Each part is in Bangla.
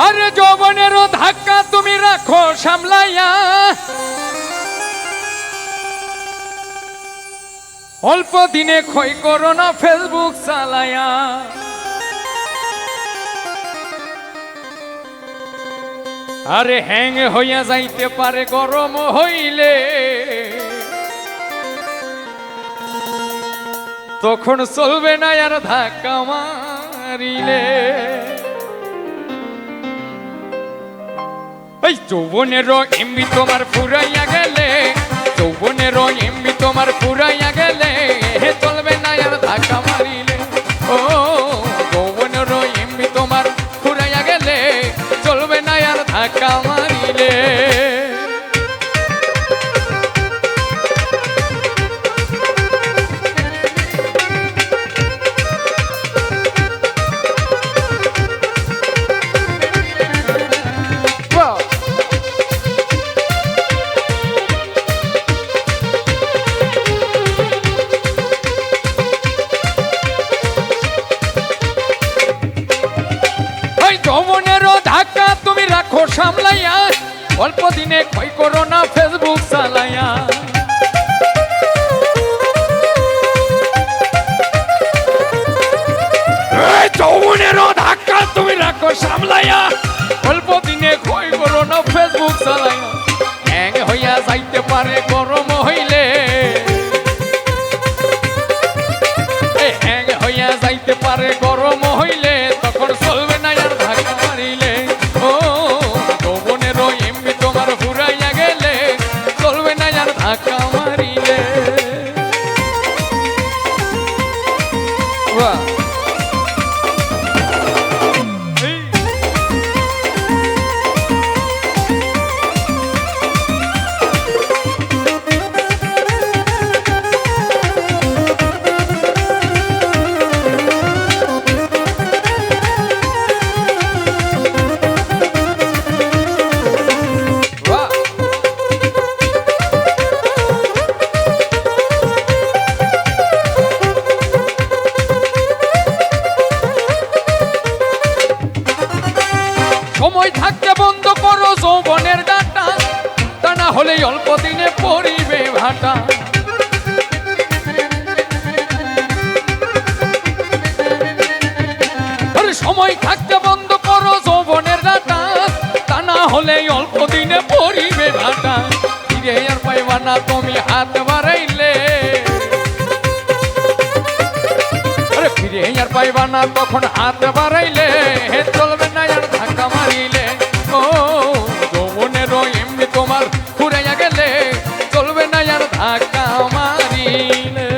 আরে যৌবনেরও ধাক্কা তুমি রাখো সামলাইয়া, অল্প দিনে ক্ষয় করো না ফেসবুক চালাইয়া। আরে হ্যাং হইয়া যাইতে পারে গরম হইলে, তখন চলবে না আর ধাক্কা মারিলে। এই যৌবনেরও এমবি তোমার ফুরাইয়া গেলে, যৌবনেরও এমবি তোমার ফুরাইয়া গেলে, চলবে না আর ধাক্কা মারিলে। ও যৌবনেরও এমবি তোমার ফুরাইয়া গেলে, চলবে না আর ধাক্কা মারিলে। যৌবনেরও ধাক্কা তুমি রাখো সামলাইয়া, অল্প দিনে ক্ষয় করো না ফেসবুক চালাইয়া। যৌবনেরও ধাক্কা তুমি রাখো সামলাইয়া, অল্প দিনে ক্ষয় করো না ফেসবুক চালাইয়া। হ্যাং হইয়া যাইতে পারে গরম হইলে, হ্যাং হইয়া যাইতে পারে গরম হইলে, তখন চলবে না আর ধাক্কা মারিলে। ও যৌবনেরও এমবি তোমার ফুরাইয়া গেলে, চলবে না আর ধাক্কা মারিলে। বাহ সময় থাকতে বন্ধ করো যৌবনের ডাটা, তা না হলে অল্প দিনে পড়িবে ভাটা। আরে সময় থাকতে বন্ধ করো যৌবনের ডাটা, তা না হলে অল্প দিনে পড়িবে ভাটা। ফিরে আর পাইবা না তুমি হাত বাড়াইলে, আরে ফিরে আর পাইবা না তখন হাত বাড়াইলে, চলবে না আর ধাক্কা মারিলে। ও যৌবনেরও এমনি তোমার ফুরাইয়া গেলে, চলবে না আর ধাক্কা মারিলে।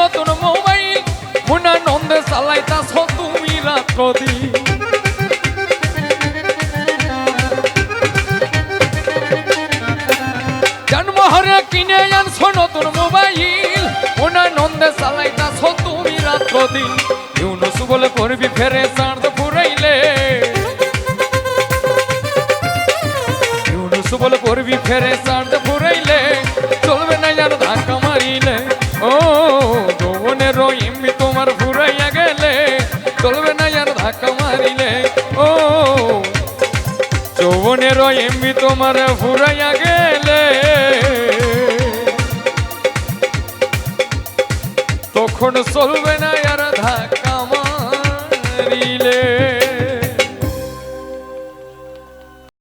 নতুন মোবাইল মুনা নন্দে চালাইতাছ তুমি রাত্রদিন। জন্মহরে কিনে আনছ নতুন মোবাইল, মুনা নন্দে চালাইতাছ তুমি রাত্রদিন। ইউনুস বলে করবি ফেরে চাঁদ ফুরাইলে, ইউনুস বলে করবি ফেরে চাঁদ ফুরাইলে, চলবে না আর ধাক্কা মারিলে। ও যৌবনেরও এমবি তোমার ফুরাইয়া গেলে, চলবে না আর ধাক্কা মারিলে। ও যৌবনেরও এমবি তোমার ফুরাইয়া গেলে,